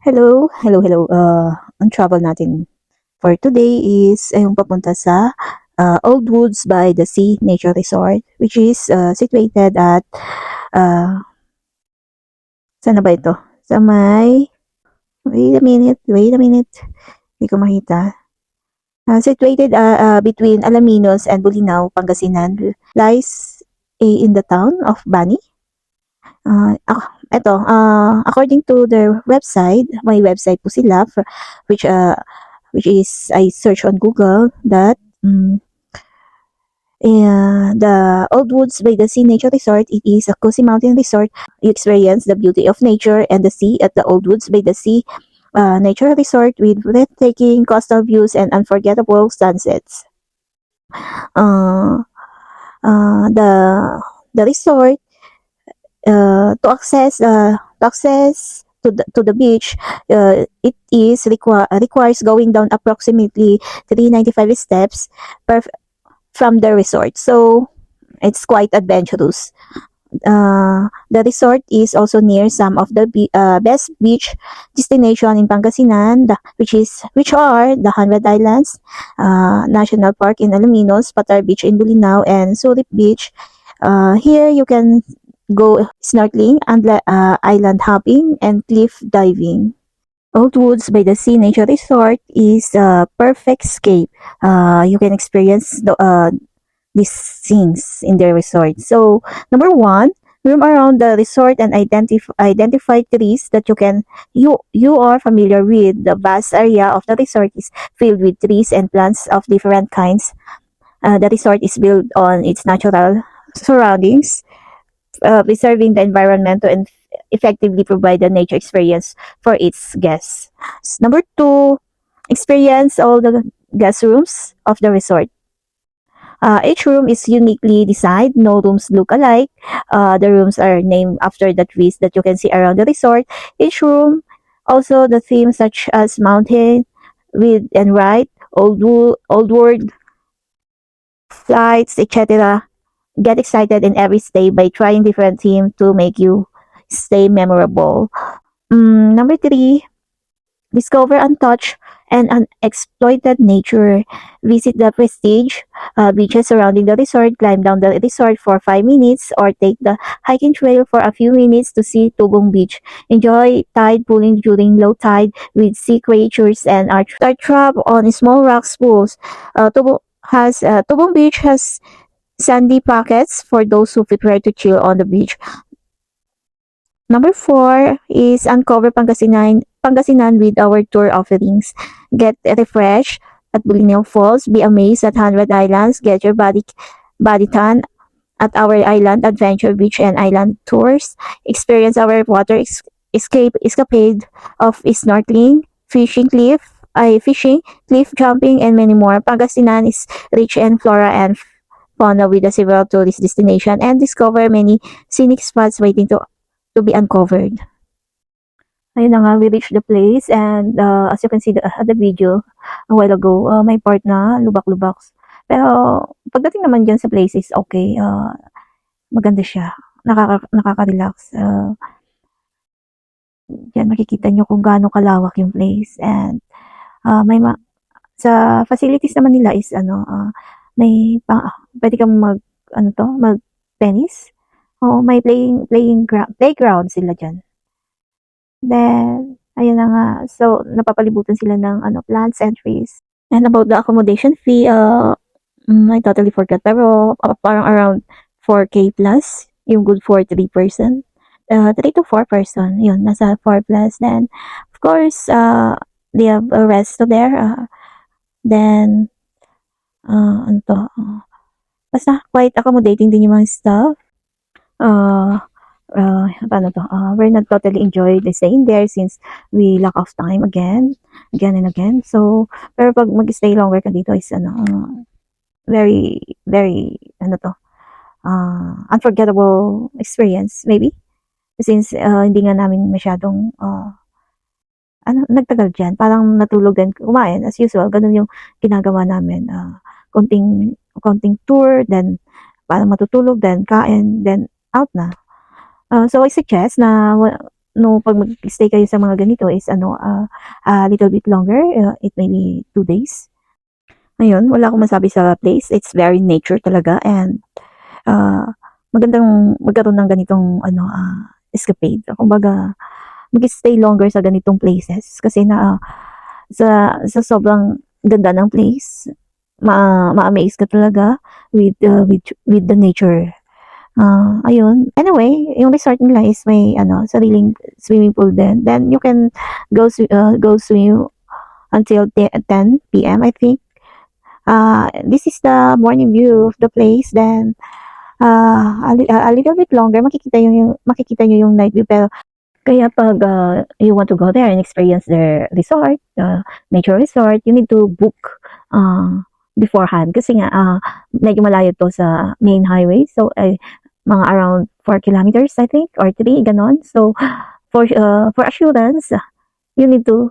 Hello. Ang travel natin for today is yung papunta sa Old Woods by the Sea Nature Resort, which is situated at, uh, saan na ba ito? Sa may, wait a minute, hindi ko makita. Situated between Alaminos and Bulinaw, Pangasinan, lies in the town of Bani. According to their website, may website po sila, which which is I search on Google that the Old Woods by the Sea Nature Resort. It is a cozy mountain resort. You experience the beauty of nature and the sea at the Old Woods by the Sea Nature Resort with breathtaking coastal views and unforgettable sunsets. Uh, the resort to access to the beach, it is requires going down approximately 395 steps per from the resort. So it's quite adventurous. The resort is also near some of the best beach destination in Pangasinan, which are the Hundred Islands National Park in Alaminos, Patar Beach in Bulinaw, and Surip Beach. Here you can go snorkeling and island hopping and cliff diving. Old Woods by the Sea Nature Resort is a perfect escape. You can experience these things in the resort. So, number one, roam around the resort and identify trees that you are familiar with. The vast area of the resort is filled with trees and plants of different kinds. The resort is built on its natural surroundings, preserving the environment to effectively provide the nature experience for its guests. Number two, experience all the guest rooms of the resort. Each room is uniquely designed. No rooms look alike. The rooms are named after the trees that you can see around the resort. Each room, also the themes such as mountain, read and write, old world, flights, etc. Get excited in every stay by trying different themes to make you stay memorable. Number three, discover untouched and unexploited nature. Visit the prestige beaches surrounding the resort, climb down the resort for 5 minutes, or take the hiking trail for a few minutes to see Tubong Beach. Enjoy tide pooling during low tide with sea creatures and are trapped on small rock pools. Tubong Beach has sandy pockets for those who prefer to chill on the beach. Number four is uncover Pangasinan with our tour offerings. Get refreshed at Bulinaw Falls. Be amazed at Hundred Islands. Get your body tan at our island adventure beach and island tours. Experience our water escapade of snorkeling, fishing, cliff jumping, and many more. Pangasinan is rich in flora and fauna with several tourist destinations and discover many scenic spots waiting to be uncovered. Ayun na nga, we reached the place and as you can see the video a while ago, may part na lubak-lubak. Pero pagdating naman dyan sa place is okay, maganda siya, nakaka-relax. Yan makikita nyo kung gaano kalawak yung place and sa facilities naman nila is may pwede kang mag tennis. May playground sila dyan. Then, ayun na nga. So, napapalibutan sila ng plants and trees. And about the accommodation fee, I totally forgot. Pero parang around 4K plus. Yung good for 3 person. 3 to 4 person. Yun, nasa 4 plus. Then, of course, they have a resto there. Then, basta quite accommodating din yung mga staff. We're not totally enjoy the staying there since we lack of time again and again. So, pero pag mag-stay longer ka dito is very, very, unforgettable experience, maybe. Since hindi nga namin masyadong, nagtagal dyan. Parang natulog din kumain as usual. Ganun yung ginagawa namin. Konting tour, then parang matutulog, then kain, then out na. So I suggest na pag mag-stay kayo sa mga ganito is a little bit longer, it may be 2 days. Ayun, wala akong masabi sa place. It's very nature talaga, and magandang magkaroon ng ganitong escapade. Kumbaga, mag-stay longer sa ganitong places kasi sa sobrang ganda ng place, ma-amaze ka talaga with the nature. Ayun. Anyway, yung resort nila is may sariling swimming pool din. Then you can go swim until 10 p.m. I think. This is the morning view of the place. Then a little bit longer makikita nyo yung night view, pero kaya pag you want to go there and experience their resort, nature resort, you need to book beforehand kasi nga medyo malayo to sa main highway. So mga around 4 kilometers I think, or 3, ganon. So for assurance, you need to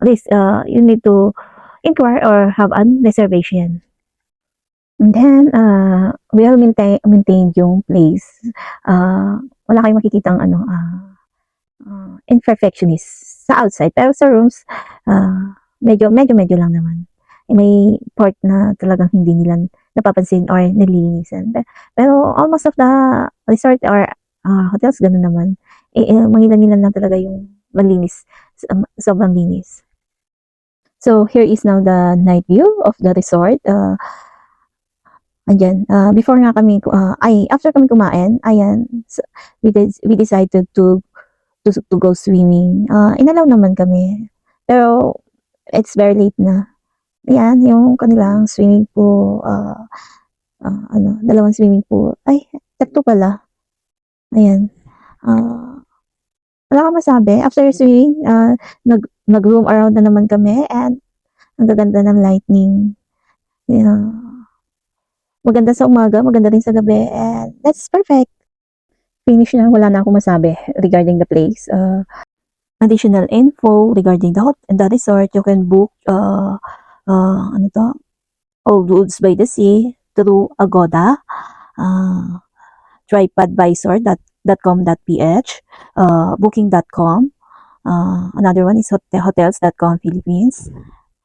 at least you need to inquire or have a reservation. And then well maintained yung place. Wala kayong makikitang imperfectionist sa outside, pero sa rooms medyo lang naman. May part na talagang hindi nila napapansin or nililinisan. Pero almost of the resort or hotels ganun naman. Mangilan-ngilan lang talaga yung malinis, sobrang linis. So here is now the night view of the resort. Ayan, before nga kami after kami kumain, ayan, we decided to go swimming. Inalaw naman kami, pero it's very late na. Ayan, yung kanilang swimming pool, dalawang swimming pool. Ay, tatlo pala. Ayan. Wala kang masabi. After swimming, nag-roam around na naman kami, and ang gaganda ng lightning. Maganda sa umaga, maganda rin sa gabi, and that's perfect. Finish na, wala na akong masabi regarding the place. Additional info regarding the resort, you can book Old Woods by the Sea through Agoda, tripadvisor.com.ph, booking.com. Another one is hotels.com Philippines.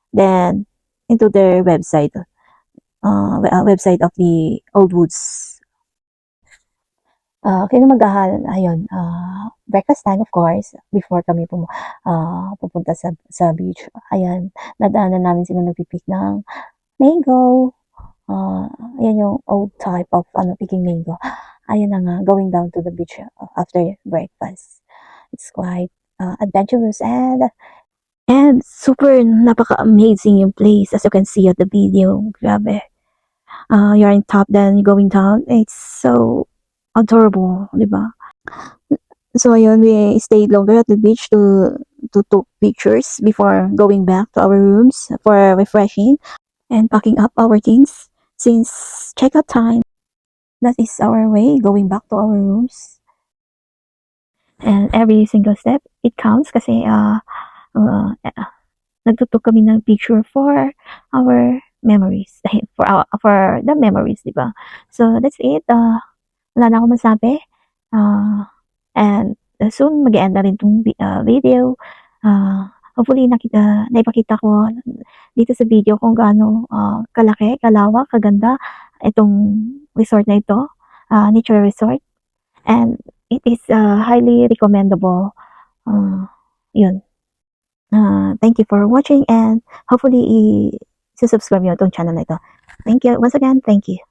Then into their website of the Old Woods. Kaya mag-ahal, ayun, breakfast time of course, before kami pupunta sa beach. Ayan, nadaanan namin sila nagpipick ng mango. Ayan yung old type of picking mango. Ayan na nga, going down to the beach after breakfast. It's quite adventurous and super napaka-amazing yung place, as you can see at the video. Grabe. You're in top, then going down. It's so adorable, di ba? So ayun, we stayed longer at the beach to take pictures before going back to our rooms for refreshing and packing up our things since checkout time. That is our way going back to our rooms. And every single step, it counts kasi nagtutok kami ng picture for our memories, for the memories, di ba? So that's it. Wala na akong masabi. And soon mag-end na rin itong video. Hopefully naipakita ko dito sa video kung gaano kalaki, kalawak, kaganda itong resort na ito, nature resort, and it is highly recommendable. Yun. Thank you for watching, and hopefully subscribe nyo itong channel na ito. Thank you once again. Thank you.